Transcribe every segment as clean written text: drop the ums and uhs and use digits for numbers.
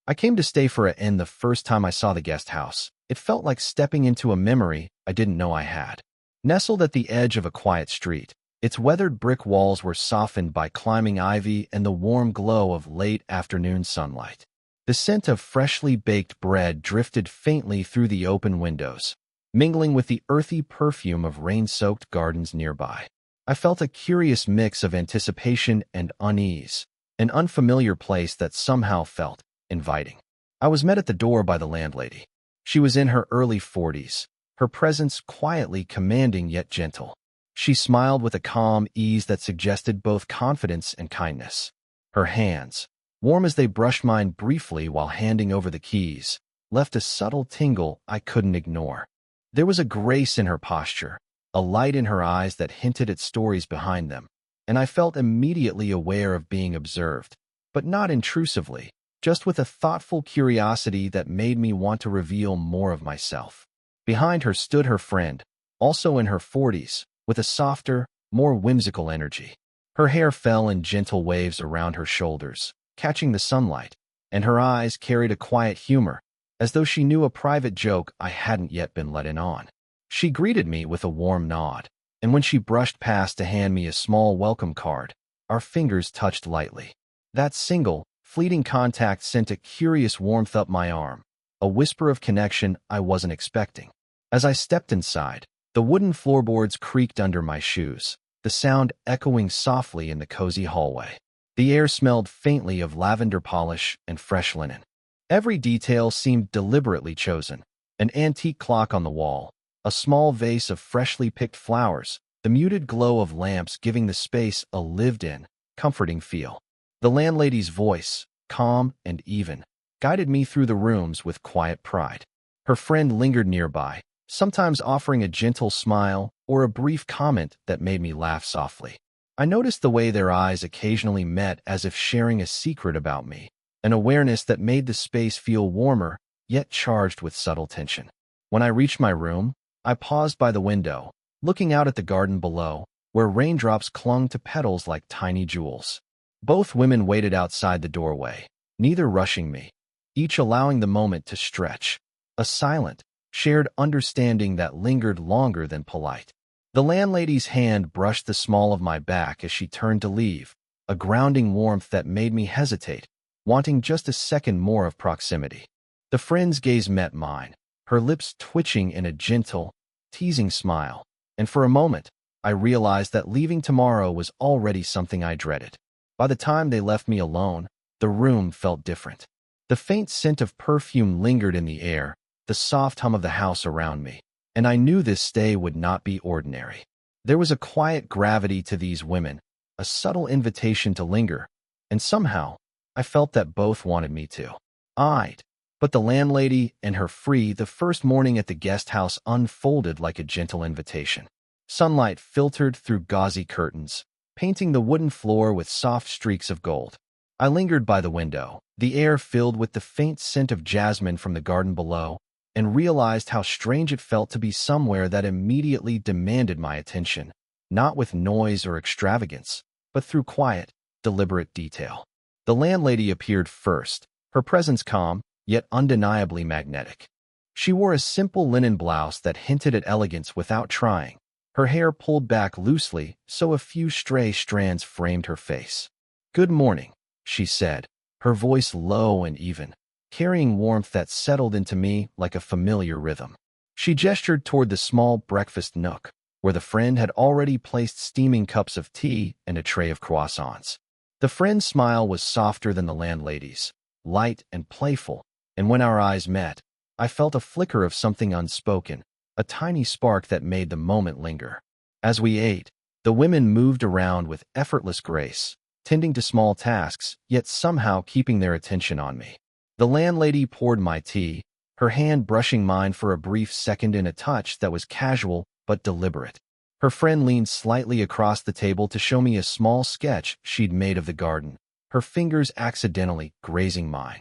I came to stay for a inn the first time I saw the guest house. It felt like stepping into a memory I didn't know I had. Nestled at the edge of a quiet street, its weathered brick walls were softened by climbing ivy and the warm glow of late afternoon sunlight. The scent of freshly baked bread drifted faintly through the open windows, mingling with the earthy perfume of rain-soaked gardens nearby. I felt a curious mix of anticipation and unease, an unfamiliar place that somehow felt inviting. I was met at the door by the landlady. She was in her early 40s, her presence quietly commanding yet gentle. She smiled with a calm ease that suggested both confidence and kindness. Her hands, warm as they brushed mine briefly while handing over the keys, left a subtle tingle I couldn't ignore. There was a grace in her posture, a light in her eyes that hinted at stories behind them, and I felt immediately aware of being observed, but not intrusively, just with a thoughtful curiosity that made me want to reveal more of myself. Behind her stood her friend, also in her 40s, with a softer, more whimsical energy. Her hair fell in gentle waves around her shoulders, catching the sunlight, and her eyes carried a quiet humor, as though she knew a private joke I hadn't yet been let in on. She greeted me with a warm nod, and when she brushed past to hand me a small welcome card, our fingers touched lightly. That single, fleeting contact sent a curious warmth up my arm, a whisper of connection I wasn't expecting. As I stepped inside, the wooden floorboards creaked under my shoes, the sound echoing softly in the cozy hallway. The air smelled faintly of lavender polish and fresh linen. Every detail seemed deliberately chosen. An antique clock on the wall, a small vase of freshly picked flowers, the muted glow of lamps giving the space a lived-in, comforting feel. The landlady's voice, calm and even, guided me through the rooms with quiet pride. Her friend lingered nearby, sometimes offering a gentle smile or a brief comment that made me laugh softly. I noticed the way their eyes occasionally met as if sharing a secret about me, an awareness that made the space feel warmer, yet charged with subtle tension. When I reached my room, I paused by the window, looking out at the garden below, where raindrops clung to petals like tiny jewels. Both women waited outside the doorway, neither rushing me, each allowing the moment to stretch, a silent, shared understanding that lingered longer than polite. The landlady's hand brushed the small of my back as she turned to leave, a grounding warmth that made me hesitate, wanting just a second more of proximity. The friend's gaze met mine, her lips twitching in a gentle, teasing smile, and for a moment, I realized that leaving tomorrow was already something I dreaded. By the time they left me alone, the room felt different. The faint scent of perfume lingered in the air, the soft hum of the house around me, and I knew this stay would not be ordinary. There was a quiet gravity to these women, a subtle invitation to linger, and somehow, I felt that both wanted me to. But the landlady and her the first morning at the guest house unfolded like a gentle invitation. Sunlight filtered through gauzy curtains, painting the wooden floor with soft streaks of gold. I lingered by the window, the air filled with the faint scent of jasmine from the garden below, and realized how strange it felt to be somewhere that immediately demanded my attention, not with noise or extravagance, but through quiet, deliberate detail. The landlady appeared first, her presence calm, yet undeniably magnetic. She wore a simple linen blouse that hinted at elegance without trying, her hair pulled back loosely so a few stray strands framed her face. "Good morning," she said, her voice low and even, carrying warmth that settled into me like a familiar rhythm. She gestured toward the small breakfast nook, where the friend had already placed steaming cups of tea and a tray of croissants. The friend's smile was softer than the landlady's, light and playful, and when our eyes met, I felt a flicker of something unspoken, a tiny spark that made the moment linger. As we ate, the women moved around with effortless grace, tending to small tasks, yet somehow keeping their attention on me. The landlady poured my tea, her hand brushing mine for a brief second in a touch that was casual but deliberate. Her friend leaned slightly across the table to show me a small sketch she'd made of the garden, her fingers accidentally grazing mine.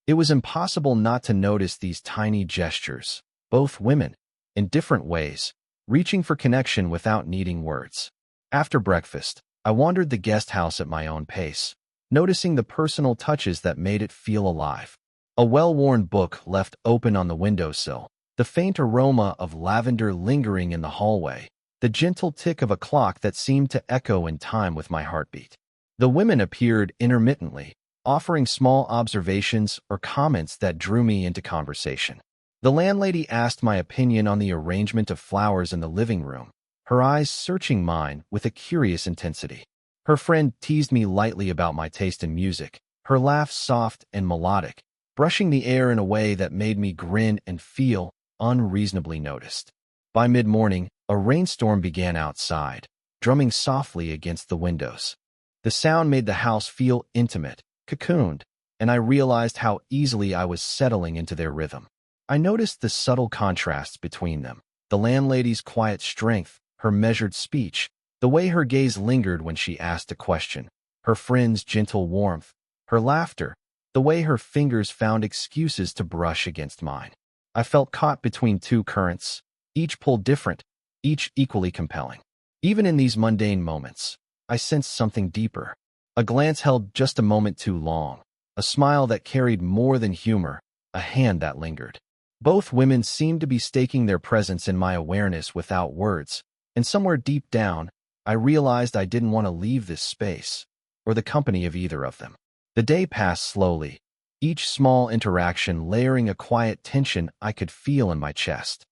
It was impossible not to notice these tiny gestures, both women, in different ways, reaching for connection without needing words. After breakfast, I wandered the guest house at my own pace, noticing the personal touches that made it feel alive. A well-worn book left open on the windowsill, the faint aroma of lavender lingering in the hallway, the gentle tick of a clock that seemed to echo in time with my heartbeat. The women appeared intermittently, offering small observations or comments that drew me into conversation. The landlady asked my opinion on the arrangement of flowers in the living room, her eyes searching mine with a curious intensity. Her friend teased me lightly about my taste in music, her laugh soft and melodic, brushing the air in a way that made me grin and feel unreasonably noticed. By mid-morning, a rainstorm began outside, drumming softly against the windows. The sound made the house feel intimate, cocooned, and I realized how easily I was settling into their rhythm. I noticed the subtle contrasts between them, the landlady's quiet strength, her measured speech, the way her gaze lingered when she asked a question, her friend's gentle warmth, her laughter, the way her fingers found excuses to brush against mine. I felt caught between two currents, each pull different, each equally compelling. Even in these mundane moments, I sensed something deeper. A glance held just a moment too long, a smile that carried more than humor, a hand that lingered. Both women seemed to be staking their presence in my awareness without words, and somewhere deep down, I realized I didn't want to leave this space, or the company of either of them. The day passed slowly, each small interaction layering a quiet tension I could feel in my chest.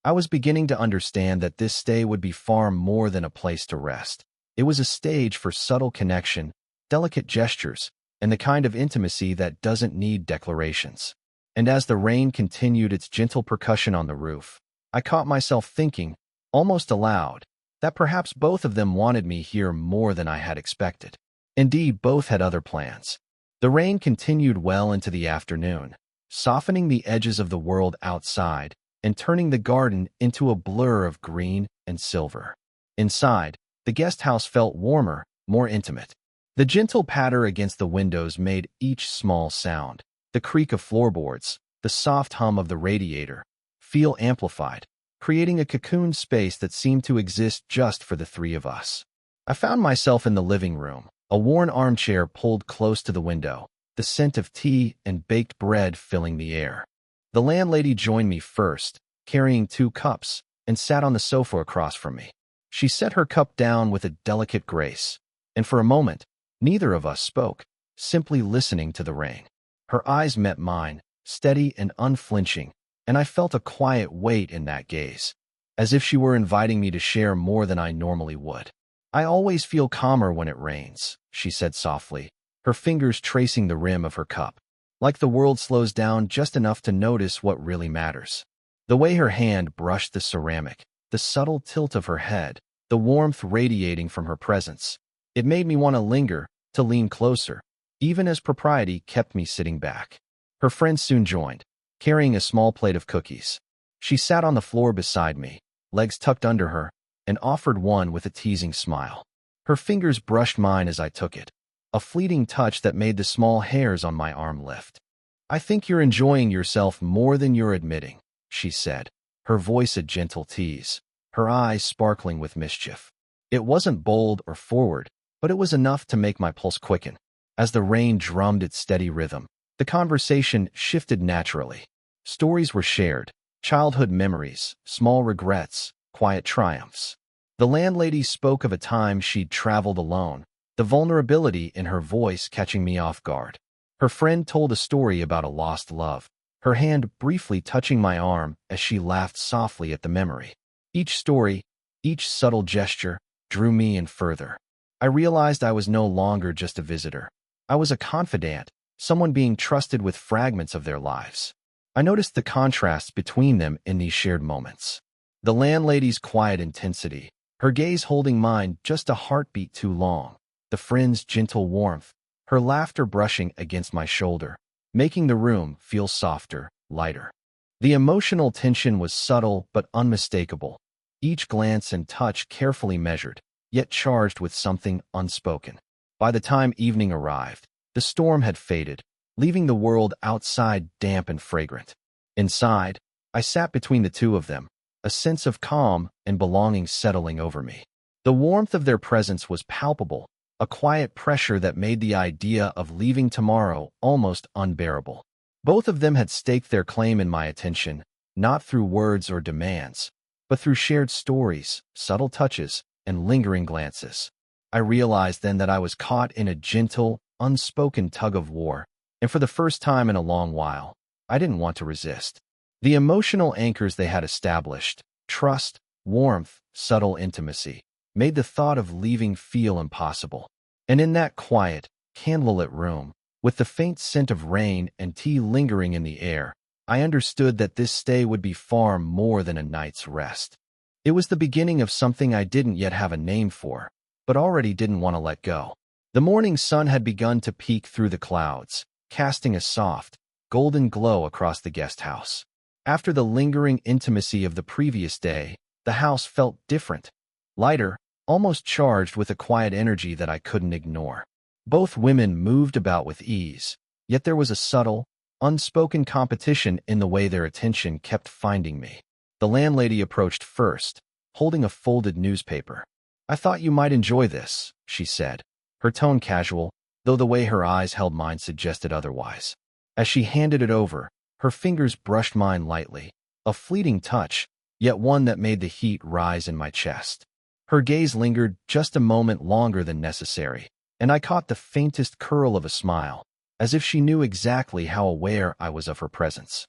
I was beginning to understand that this stay would be far more than a place to rest. It was a stage for subtle connection, delicate gestures, and the kind of intimacy that doesn't need declarations. And as the rain continued its gentle percussion on the roof, I caught myself thinking, almost aloud, that perhaps both of them wanted me here more than I had expected. Indeed, both had other plans. The rain continued well into the afternoon, softening the edges of the world outside and turning the garden into a blur of green and silver. Inside, the guest house felt warmer, more intimate. The gentle patter against the windows made each small sound, the creak of floorboards, the soft hum of the radiator, feel amplified, creating a cocooned space that seemed to exist just for the three of us. I found myself in the living room, a worn armchair pulled close to the window, the scent of tea and baked bread filling the air. The landlady joined me first, carrying 2 cups, and sat on the sofa across from me. She set her cup down with a delicate grace, and for a moment, neither of us spoke, simply listening to the rain. Her eyes met mine, steady and unflinching, and I felt a quiet weight in that gaze, as if she were inviting me to share more than I normally would. "I always feel calmer when it rains," she said softly, her fingers tracing the rim of her cup, like the world slows down just enough to notice what really matters. The way her hand brushed the ceramic, the subtle tilt of her head, the warmth radiating from her presence, it made me want to linger, to lean closer, even as propriety kept me sitting back. Her friend soon joined, carrying a small plate of cookies. She sat on the floor beside me, legs tucked under her, and offered one with a teasing smile. Her fingers brushed mine as I took it, a fleeting touch that made the small hairs on my arm lift. "I think you're enjoying yourself more than you're admitting," she said, her voice a gentle tease, her eyes sparkling with mischief. It wasn't bold or forward, but it was enough to make my pulse quicken. As the rain drummed its steady rhythm, the conversation shifted naturally. Stories were shared, childhood memories, small regrets, quiet triumphs. The landlady spoke of a time she'd traveled alone, the vulnerability in her voice catching me off guard. Her friend told a story about a lost love, her hand briefly touching my arm as she laughed softly at the memory. Each story, each subtle gesture, drew me in further. I realized I was no longer just a visitor. I was a confidant, someone being trusted with fragments of their lives. I noticed the contrasts between them in these shared moments. The landlady's quiet intensity, her gaze holding mine just a heartbeat too long, the friend's gentle warmth, her laughter brushing against my shoulder, making the room feel softer, lighter. The emotional tension was subtle but unmistakable, each glance and touch carefully measured, yet charged with something unspoken. By the time evening arrived, the storm had faded, leaving the world outside damp and fragrant. Inside, I sat between the two of them, a sense of calm and belonging settling over me. The warmth of their presence was palpable, a quiet pressure that made the idea of leaving tomorrow almost unbearable. Both of them had staked their claim in my attention, not through words or demands, but through shared stories, subtle touches, and lingering glances. I realized then that I was caught in a gentle, unspoken tug-of-war, and for the first time in a long while, I didn't want to resist. The emotional anchors they had established, trust, warmth, subtle intimacy, made the thought of leaving feel impossible. And in that quiet, candlelit room, with the faint scent of rain and tea lingering in the air, I understood that this stay would be far more than a night's rest. It was the beginning of something I didn't yet have a name for, but already didn't want to let go. The morning sun had begun to peek through the clouds, casting a soft, golden glow across the guest house. After the lingering intimacy of the previous day, the house felt different, lighter, almost charged with a quiet energy that I couldn't ignore. Both women moved about with ease, yet there was a subtle, unspoken competition in the way their attention kept finding me. The landlady approached first, holding a folded newspaper. "I thought you might enjoy this," she said, her tone casual, though the way her eyes held mine suggested otherwise. As she handed it over, her fingers brushed mine lightly, a fleeting touch, yet one that made the heat rise in my chest. Her gaze lingered just a moment longer than necessary, and I caught the faintest curl of a smile, as if she knew exactly how aware I was of her presence.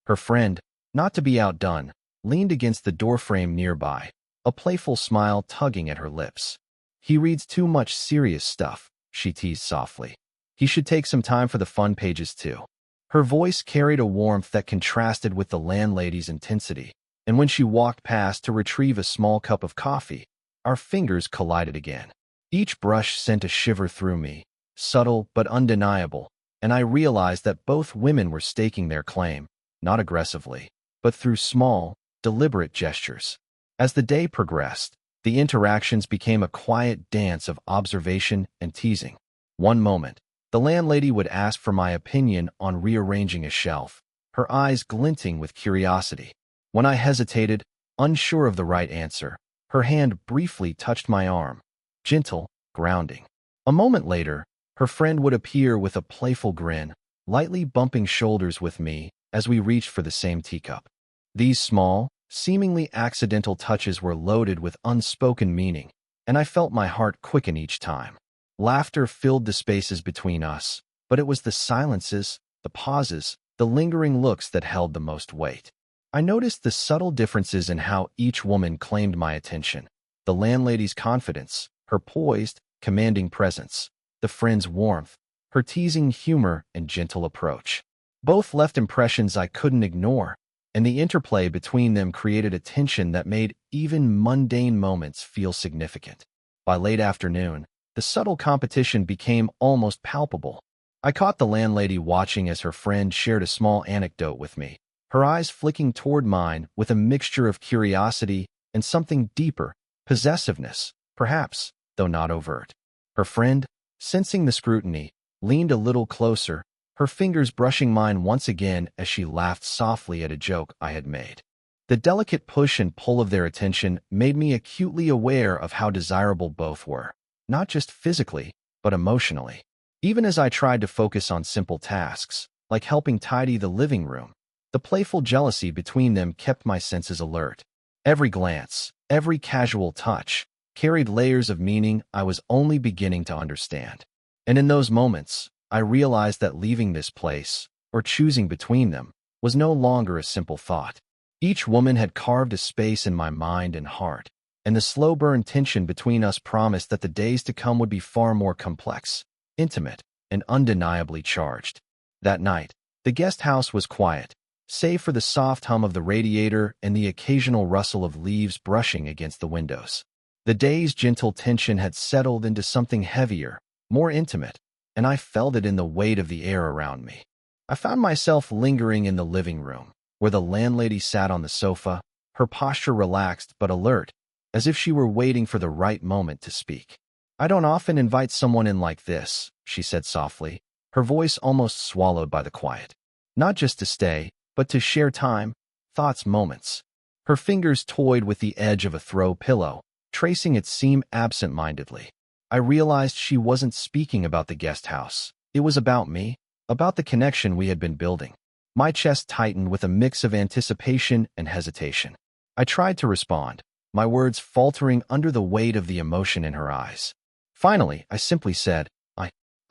Her friend, not to be outdone, leaned against the doorframe nearby, a playful smile tugging at her lips. "He reads too much serious stuff," she teased softly. "He should take some time for the fun pages too." Her voice carried a warmth that contrasted with the landlady's intensity, and when she walked past to retrieve a small cup of coffee, our fingers collided again. Each brush sent a shiver through me, subtle but undeniable, and I realized that both women were staking their claim, not aggressively, but through small, deliberate gestures. As the day progressed, the interactions became a quiet dance of observation and teasing. One moment, the landlady would ask for my opinion on rearranging a shelf, her eyes glinting with curiosity. When I hesitated, unsure of the right answer, her hand briefly touched my arm, gentle, grounding. A moment later, her friend would appear with a playful grin, lightly bumping shoulders with me as we reached for the same teacup. These small, seemingly accidental touches were loaded with unspoken meaning, and I felt my heart quicken each time. Laughter filled the spaces between us, but it was the silences, the pauses, the lingering looks that held the most weight. I noticed the subtle differences in how each woman claimed my attention. The landlady's confidence, her poised, commanding presence, the friend's warmth, her teasing humor and gentle approach. Both left impressions I couldn't ignore, and the interplay between them created a tension that made even mundane moments feel significant. By late afternoon, the subtle competition became almost palpable. I caught the landlady watching as her friend shared a small anecdote with me, her eyes flicking toward mine with a mixture of curiosity and something deeper, possessiveness, perhaps, though not overt. Her friend, sensing the scrutiny, leaned a little closer, her fingers brushing mine once again as she laughed softly at a joke I had made. The delicate push and pull of their attention made me acutely aware of how desirable both were, not just physically, but emotionally. Even as I tried to focus on simple tasks, like helping tidy the living room, the playful jealousy between them kept my senses alert. Every glance, every casual touch, carried layers of meaning I was only beginning to understand. And in those moments, I realized that leaving this place, or choosing between them, was no longer a simple thought. Each woman had carved a space in my mind and heart, and the slow-burn tension between us promised that the days to come would be far more complex, intimate, and undeniably charged. That night, the guest house was quiet, save for the soft hum of the radiator and the occasional rustle of leaves brushing against the windows. The day's gentle tension had settled into something heavier, more intimate, and I felt it in the weight of the air around me. I found myself lingering in the living room, where the landlady sat on the sofa, her posture relaxed but alert, as if she were waiting for the right moment to speak. "I don't often invite someone in like this," she said softly, her voice almost swallowed by the quiet. "Not just to stay, but to share time, thoughts, moments." Her fingers toyed with the edge of a throw pillow, tracing its seam absent-mindedly. I realized she wasn't speaking about the guest house. It was about me, about the connection we had been building. My chest tightened with a mix of anticipation and hesitation. I tried to respond, my words faltering under the weight of the emotion in her eyes. Finally, I simply said,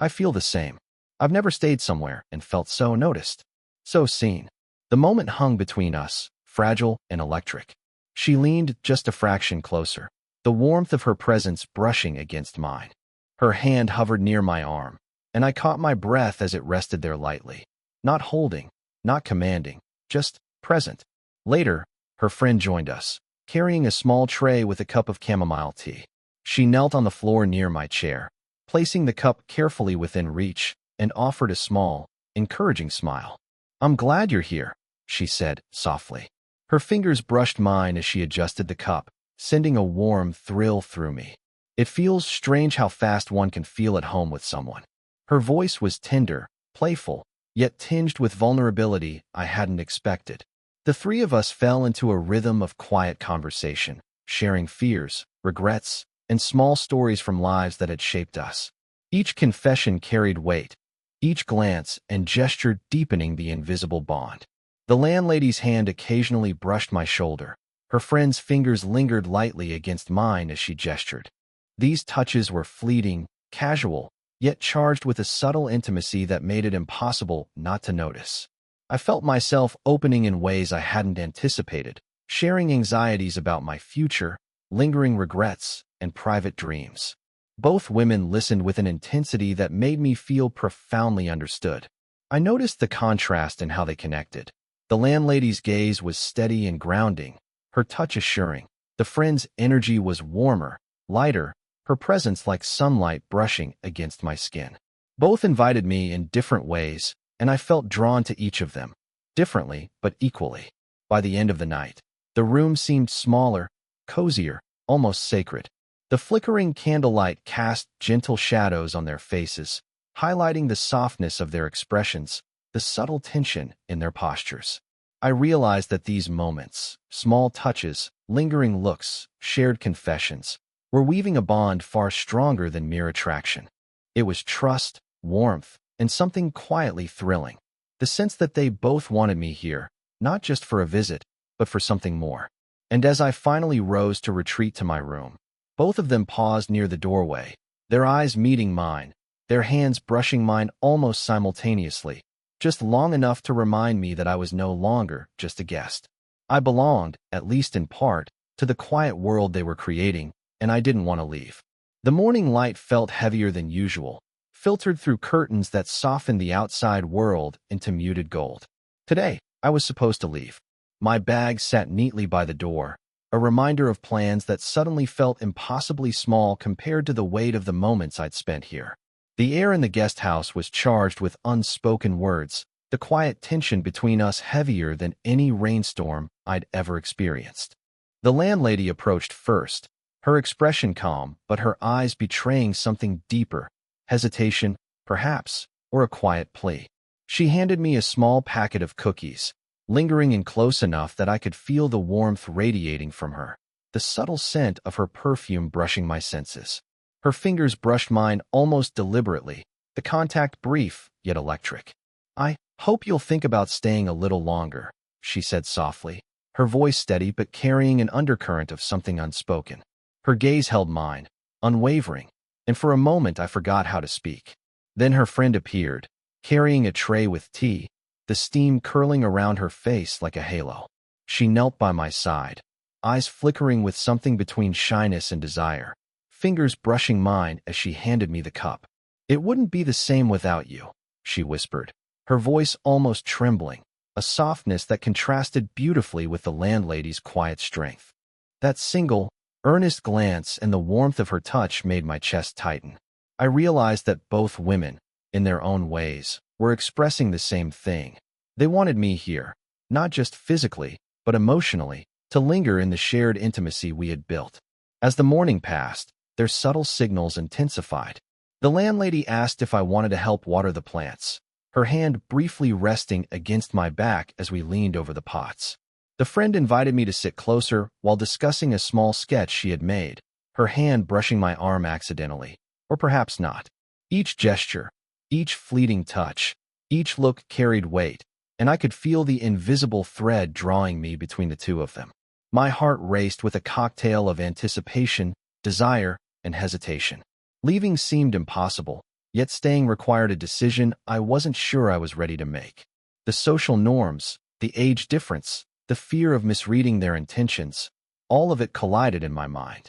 I feel the same. I've never stayed somewhere and felt so noticed, so seen. The moment hung between us, fragile and electric. She leaned just a fraction closer, the warmth of her presence brushing against mine. Her hand hovered near my arm, and I caught my breath as it rested there lightly. Not holding, not commanding, just present. Later, her friend joined us, carrying a small tray with a cup of chamomile tea. She knelt on the floor near my chair, placing the cup carefully within reach, and offered a small, encouraging smile. "I'm glad you're here," she said softly. Her fingers brushed mine as she adjusted the cup, sending a warm thrill through me. It feels strange how fast one can feel at home with someone. Her voice was tender, playful, yet tinged with vulnerability I hadn't expected. The three of us fell into a rhythm of quiet conversation, sharing fears, regrets, and small stories from lives that had shaped us. Each confession carried weight, each glance and gesture deepening the invisible bond. The landlady's hand occasionally brushed my shoulder. Her friend's fingers lingered lightly against mine as she gestured. These touches were fleeting, casual, yet charged with a subtle intimacy that made it impossible not to notice. I felt myself opening in ways I hadn't anticipated, sharing anxieties about my future, lingering regrets, and private dreams. Both women listened with an intensity that made me feel profoundly understood. I noticed the contrast in how they connected. The landlady's gaze was steady and grounding, her touch assuring. The friend's energy was warmer, lighter, her presence like sunlight brushing against my skin. Both invited me in different ways, and I felt drawn to each of them, differently but equally. By the end of the night, the room seemed smaller, cozier, almost sacred. The flickering candlelight cast gentle shadows on their faces, highlighting the softness of their expressions, the subtle tension in their postures. I realized that these moments, small touches, lingering looks, shared confessions, were weaving a bond far stronger than mere attraction. It was trust, warmth, and something quietly thrilling. The sense that they both wanted me here, not just for a visit, but for something more. And as I finally rose to retreat to my room, both of them paused near the doorway, their eyes meeting mine, their hands brushing mine almost simultaneously, just long enough to remind me that I was no longer just a guest. I belonged, at least in part, to the quiet world they were creating, and I didn't want to leave. The morning light felt heavier than usual, filtered through curtains that softened the outside world into muted gold. Today, I was supposed to leave. My bag sat neatly by the door, a reminder of plans that suddenly felt impossibly small compared to the weight of the moments I'd spent here. The air in the guest house was charged with unspoken words, the quiet tension between us heavier than any rainstorm I'd ever experienced. The landlady approached first, her expression calm, but her eyes betraying something deeper, hesitation, perhaps, or a quiet plea. She handed me a small packet of cookies, lingering in close enough that I could feel the warmth radiating from her, the subtle scent of her perfume brushing my senses. Her fingers brushed mine almost deliberately, the contact brief yet electric. "I hope you'll think about staying a little longer," she said softly, her voice steady but carrying an undercurrent of something unspoken. Her gaze held mine, unwavering, and for a moment I forgot how to speak. Then her friend appeared, carrying a tray with tea, the steam curling around her face like a halo. She knelt by my side, eyes flickering with something between shyness and desire, fingers brushing mine as she handed me the cup. "It wouldn't be the same without you," she whispered, her voice almost trembling, a softness that contrasted beautifully with the landlady's quiet strength. That single, earnest glance and the warmth of her touch made my chest tighten. I realized that both women, in their own ways, were expressing the same thing. They wanted me here, not just physically, but emotionally, to linger in the shared intimacy we had built. As the morning passed, their subtle signals intensified. The landlady asked if I wanted to help water the plants, her hand briefly resting against my back as we leaned over the pots. The friend invited me to sit closer while discussing a small sketch she had made, her hand brushing my arm accidentally, or perhaps not. Each gesture, each fleeting touch, each look carried weight, and I could feel the invisible thread drawing me between the two of them. My heart raced with a cocktail of anticipation, desire, and hesitation. Leaving seemed impossible, yet staying required a decision I wasn't sure I was ready to make. The social norms, the age difference, the fear of misreading their intentions, all of it collided in my mind.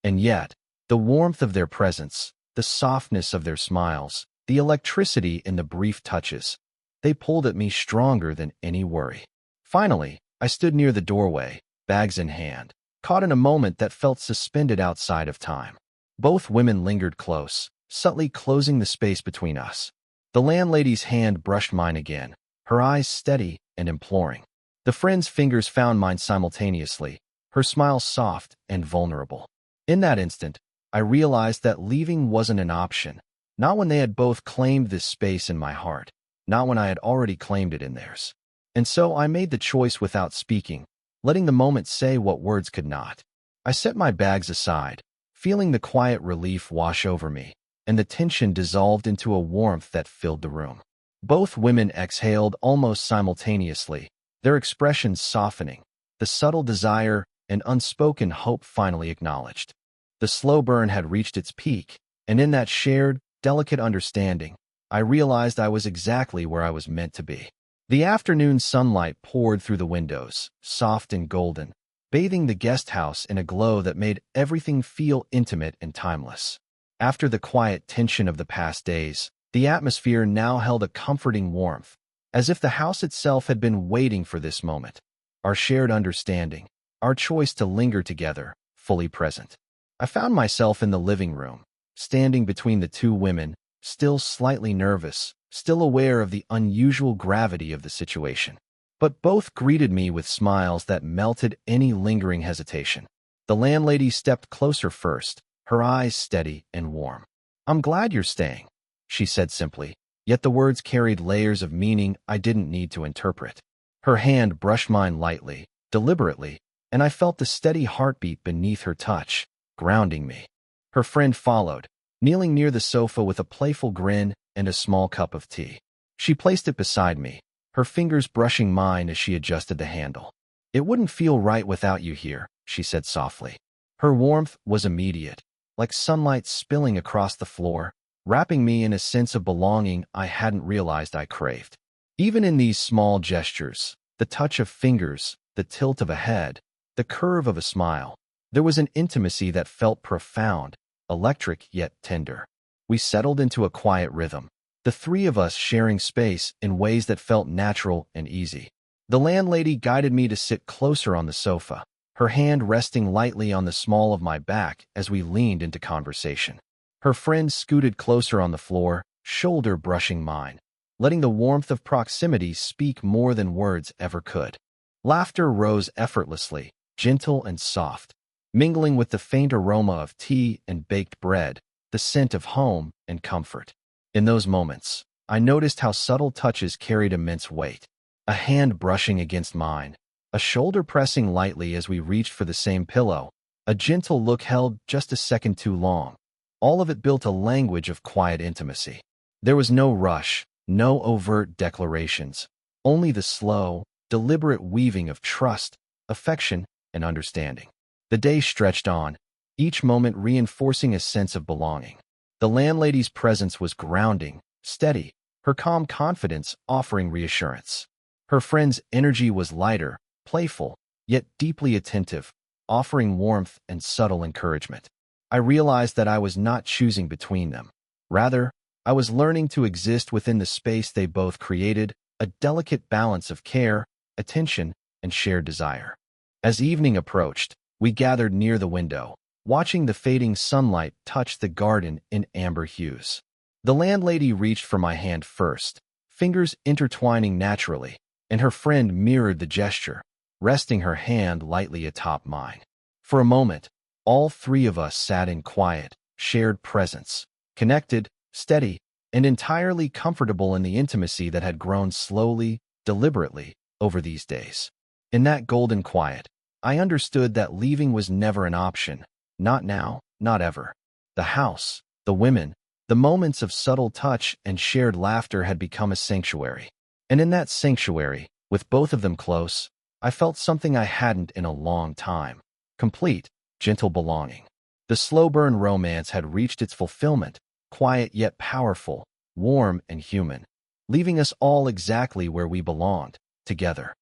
And yet, the warmth of their presence, the softness of their smiles, the electricity in the brief touches, they pulled at me stronger than any worry. Finally, I stood near the doorway, bags in hand, caught in a moment that felt suspended outside of time. Both women lingered close, subtly closing the space between us. The landlady's hand brushed mine again, her eyes steady and imploring. The friend's fingers found mine simultaneously, her smile soft and vulnerable. In that instant, I realized that leaving wasn't an option, not when they had both claimed this space in my heart, not when I had already claimed it in theirs. And so I made the choice without speaking, letting the moment say what words could not. I set my bags aside, feeling the quiet relief wash over me, and the tension dissolved into a warmth that filled the room. Both women exhaled almost simultaneously, their expressions softening, the subtle desire and unspoken hope finally acknowledged. The slow burn had reached its peak, and in that shared, delicate understanding, I realized I was exactly where I was meant to be. The afternoon sunlight poured through the windows, soft and golden, bathing the guest house in a glow that made everything feel intimate and timeless. After the quiet tension of the past days, the atmosphere now held a comforting warmth, as if the house itself had been waiting for this moment. Our shared understanding, our choice to linger together, fully present. I found myself in the living room, standing between the two women, still slightly nervous, still aware of the unusual gravity of the situation. But both greeted me with smiles that melted any lingering hesitation. The landlady stepped closer first, her eyes steady and warm. "I'm glad you're staying," she said simply, yet the words carried layers of meaning I didn't need to interpret. Her hand brushed mine lightly, deliberately, and I felt the steady heartbeat beneath her touch, grounding me. Her friend followed, kneeling near the sofa with a playful grin and a small cup of tea. She placed it beside me, her fingers brushing mine as she adjusted the handle. "It wouldn't feel right without you here," she said softly. Her warmth was immediate, like sunlight spilling across the floor, wrapping me in a sense of belonging I hadn't realized I craved. Even in these small gestures, the touch of fingers, the tilt of a head, the curve of a smile, there was an intimacy that felt profound, electric yet tender. We settled into a quiet rhythm, the three of us sharing space in ways that felt natural and easy. The landlady guided me to sit closer on the sofa, her hand resting lightly on the small of my back as we leaned into conversation. Her friend scooted closer on the floor, shoulder brushing mine, letting the warmth of proximity speak more than words ever could. Laughter rose effortlessly, gentle and soft, mingling with the faint aroma of tea and baked bread, the scent of home and comfort. In those moments, I noticed how subtle touches carried immense weight. A hand brushing against mine, a shoulder pressing lightly as we reached for the same pillow, a gentle look held just a second too long. All of it built a language of quiet intimacy. There was no rush, no overt declarations, only the slow, deliberate weaving of trust, affection, and understanding. The day stretched on, each moment reinforcing a sense of belonging. The landlady's presence was grounding, steady, her calm confidence offering reassurance. Her friend's energy was lighter, playful, yet deeply attentive, offering warmth and subtle encouragement. I realized that I was not choosing between them. Rather, I was learning to exist within the space they both created, a delicate balance of care, attention, and shared desire. As evening approached, we gathered near the window, watching the fading sunlight touch the garden in amber hues. The landlady reached for my hand first, fingers intertwining naturally, and her friend mirrored the gesture, resting her hand lightly atop mine. For a moment, all three of us sat in quiet, shared presence, connected, steady, and entirely comfortable in the intimacy that had grown slowly, deliberately, over these days. In that golden quiet, I understood that leaving was never an option, not now, not ever. The house, the women, the moments of subtle touch and shared laughter had become a sanctuary. And in that sanctuary, with both of them close, I felt something I hadn't in a long time. Complete, gentle belonging. The slow burn romance had reached its fulfillment, quiet yet powerful, warm and human, leaving us all exactly where we belonged, together.